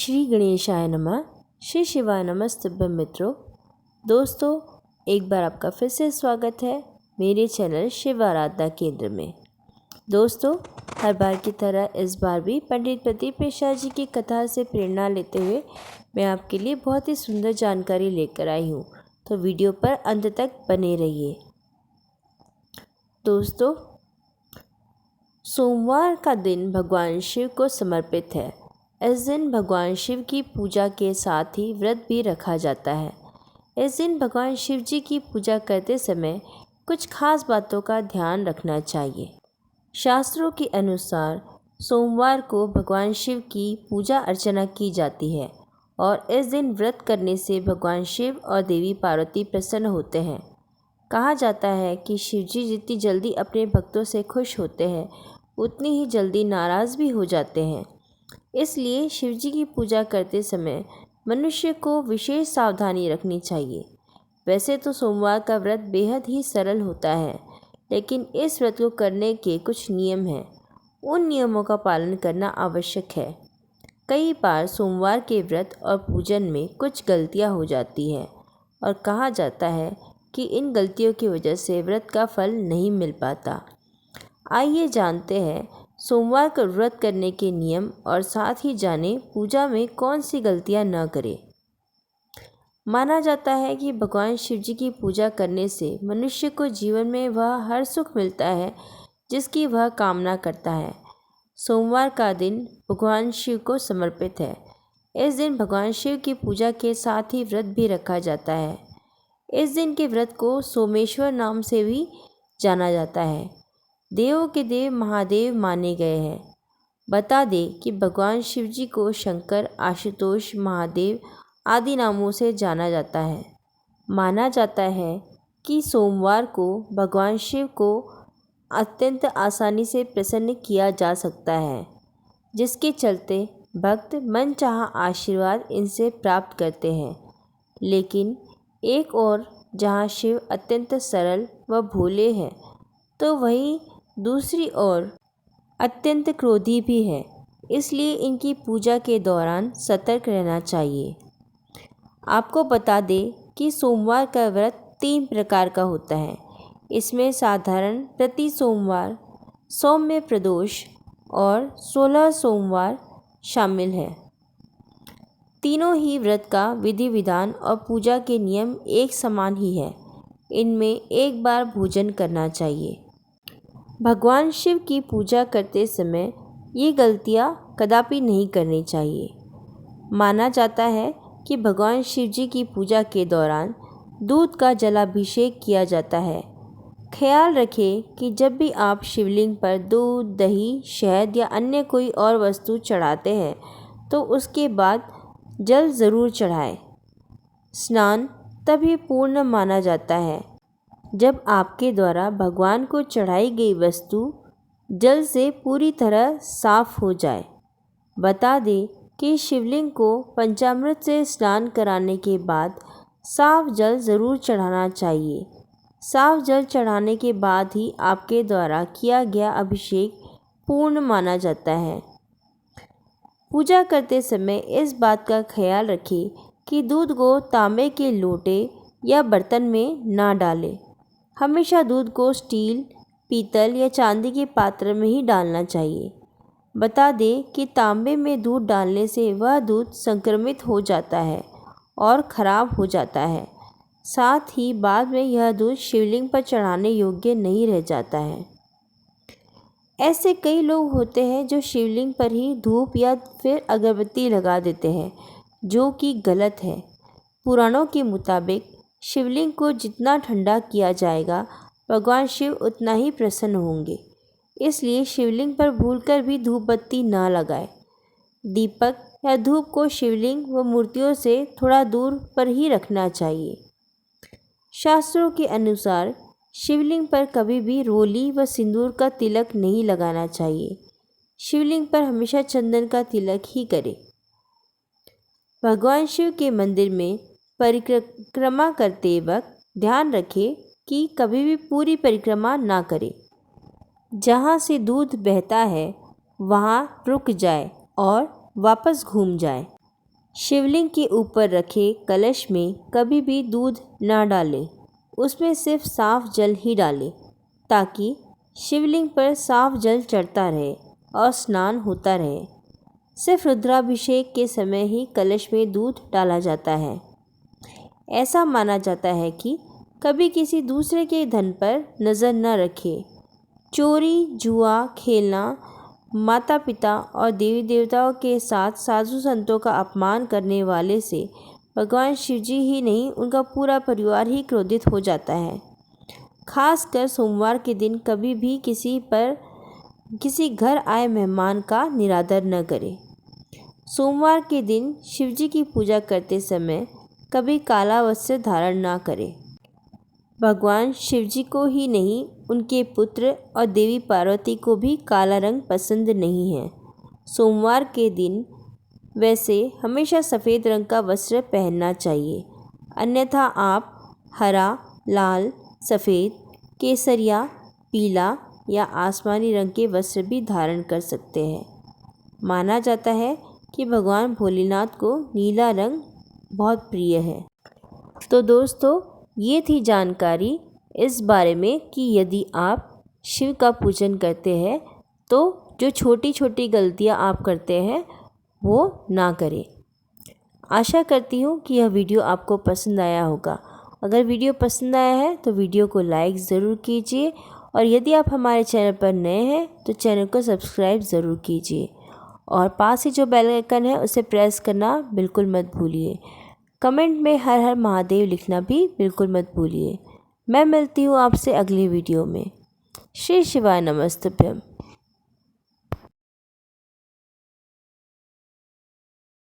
श्री गणेशाय नमः। श्री शिवाय नमस्तुभ्यं मित्रों। दोस्तों, एक बार आपका फिर से स्वागत है मेरे चैनल शिव आराधना केंद्र में। दोस्तों, हर बार की तरह इस बार भी पंडित प्रदीप मिश्रा जी की कथा से प्रेरणा लेते हुए मैं आपके लिए बहुत ही सुंदर जानकारी लेकर आई हूँ, तो वीडियो पर अंत तक बने रहिए। दोस्तों, सोमवार का दिन भगवान शिव को समर्पित है। इस दिन भगवान शिव की पूजा के साथ ही व्रत भी रखा जाता है। इस दिन भगवान शिव जी की पूजा करते समय कुछ खास बातों का ध्यान रखना चाहिए। शास्त्रों के अनुसार सोमवार को भगवान शिव की पूजा अर्चना की जाती है और इस दिन व्रत करने से भगवान शिव और देवी पार्वती प्रसन्न होते हैं। कहा जाता है कि शिव जी जितनी जल्दी अपने भक्तों से खुश होते हैं उतनी ही जल्दी नाराज़ भी हो जाते हैं। इसलिए शिव जी की पूजा करते समय मनुष्य को विशेष सावधानी रखनी चाहिए। वैसे तो सोमवार का व्रत बेहद ही सरल होता है, लेकिन इस व्रत को करने के कुछ नियम हैं। उन नियमों का पालन करना आवश्यक है। कई बार सोमवार के व्रत और पूजन में कुछ गलतियां हो जाती हैं और कहा जाता है कि इन गलतियों की वजह से व्रत का फल नहीं मिल पाता। आइए जानते हैं सोमवार का व्रत करने के नियम और साथ ही जाने पूजा में कौन सी गलतियां न करें। माना जाता है कि भगवान शिव जी की पूजा करने से मनुष्य को जीवन में वह हर सुख मिलता है जिसकी वह कामना करता है। सोमवार का दिन भगवान शिव को समर्पित है। इस दिन भगवान शिव की पूजा के साथ ही व्रत भी रखा जाता है। इस दिन के व्रत को सोमेश्वर नाम से भी जाना जाता है। देवों के देव महादेव माने गए हैं। बता दें कि भगवान शिव जी को शंकर, आशुतोष, महादेव आदि नामों से जाना जाता है। माना जाता है कि सोमवार को भगवान शिव को अत्यंत आसानी से प्रसन्न किया जा सकता है, जिसके चलते भक्त मनचाहा आशीर्वाद इनसे प्राप्त करते हैं। लेकिन एक और जहाँ शिव अत्यंत सरल व भोले हैं, तो वहीं दूसरी ओर अत्यंत क्रोधी भी है। इसलिए इनकी पूजा के दौरान सतर्क रहना चाहिए। आपको बता दें कि सोमवार का व्रत 3 प्रकार का होता है। इसमें साधारण प्रति सोमवार, सौम्य प्रदोष और 16 सोमवार शामिल है। तीनों ही व्रत का विधि विधान और पूजा के नियम एक समान ही है। इनमें एक बार भोजन करना चाहिए। भगवान शिव की पूजा करते समय ये गलतियाँ कदापि नहीं करनी चाहिए। माना जाता है कि भगवान शिव जी की पूजा के दौरान दूध का जलाभिषेक किया जाता है। ख्याल रखें कि जब भी आप शिवलिंग पर दूध, दही, शहद या अन्य कोई और वस्तु चढ़ाते हैं तो उसके बाद जल ज़रूर चढ़ाएं। स्नान तभी पूर्ण माना जाता है जब आपके द्वारा भगवान को चढ़ाई गई वस्तु जल से पूरी तरह साफ हो जाए। बता दें कि शिवलिंग को पंचामृत से स्नान कराने के बाद साफ जल ज़रूर चढ़ाना चाहिए। साफ जल चढ़ाने के बाद ही आपके द्वारा किया गया अभिषेक पूर्ण माना जाता है। पूजा करते समय इस बात का ख्याल रखें कि दूध को तांबे के लोटे या बर्तन में ना डालें। हमेशा दूध को स्टील, पीतल या चांदी के पात्र में ही डालना चाहिए। बता दें कि तांबे में दूध डालने से वह दूध संक्रमित हो जाता है और ख़राब हो जाता है। साथ ही बाद में यह दूध शिवलिंग पर चढ़ाने योग्य नहीं रह जाता है। ऐसे कई लोग होते हैं जो शिवलिंग पर ही धूप या फिर अगरबत्ती लगा देते हैं, जो कि गलत है। पुराणों के मुताबिक शिवलिंग को जितना ठंडा किया जाएगा भगवान शिव उतना ही प्रसन्न होंगे। इसलिए शिवलिंग पर भूलकर भी धूप बत्ती ना लगाएं। दीपक या धूप को शिवलिंग व मूर्तियों से थोड़ा दूर पर ही रखना चाहिए। शास्त्रों के अनुसार शिवलिंग पर कभी भी रोली व सिंदूर का तिलक नहीं लगाना चाहिए। शिवलिंग पर हमेशा चंदन का तिलक ही करें। भगवान शिव के मंदिर में परिक्रमा करते वक्त ध्यान रखें कि कभी भी पूरी परिक्रमा ना करें। जहाँ से दूध बहता है वहाँ रुक जाए और वापस घूम जाए। शिवलिंग के ऊपर रखे कलश में कभी भी दूध ना डालें, उसमें सिर्फ साफ जल ही डालें ताकि शिवलिंग पर साफ जल चढ़ता रहे और स्नान होता रहे। सिर्फ रुद्राभिषेक के समय ही कलश में दूध डाला जाता है। ऐसा माना जाता है कि कभी किसी दूसरे के धन पर नज़र न रखें। चोरी, जुआ खेलना, माता पिता और देवी देवताओं के साथ साधु संतों का अपमान करने वाले से भगवान शिवजी ही नहीं, उनका पूरा परिवार ही क्रोधित हो जाता है। खासकर सोमवार के दिन कभी भी किसी घर आए मेहमान का निरादर न करें। सोमवार के दिन शिवजी की पूजा करते समय कभी काला वस्त्र धारण ना करें। भगवान शिवजी को ही नहीं, उनके पुत्र और देवी पार्वती को भी काला रंग पसंद नहीं है। सोमवार के दिन वैसे हमेशा सफ़ेद रंग का वस्त्र पहनना चाहिए, अन्यथा आप हरा, लाल, सफ़ेद, केसरिया, पीला या आसमानी रंग के वस्त्र भी धारण कर सकते हैं। माना जाता है कि भगवान भोलेनाथ को नीला रंग बहुत प्रिय है। तो दोस्तों, ये थी जानकारी इस बारे में कि यदि आप शिव का पूजन करते हैं तो जो छोटी छोटी गलतियां आप करते हैं वो ना करें। आशा करती हूँ कि यह वीडियो आपको पसंद आया होगा। अगर वीडियो पसंद आया है तो वीडियो को लाइक ज़रूर कीजिए और यदि आप हमारे चैनल पर नए हैं तो चैनल को सब्सक्राइब ज़रूर कीजिए और पास ही जो बेल आइकन है उसे प्रेस करना बिल्कुल मत भूलिए। कमेंट में हर हर महादेव लिखना भी बिल्कुल मत भूलिए। मैं मिलती हूँ आपसे अगली वीडियो में। श्री शिवाय नमस्तुभ्यम।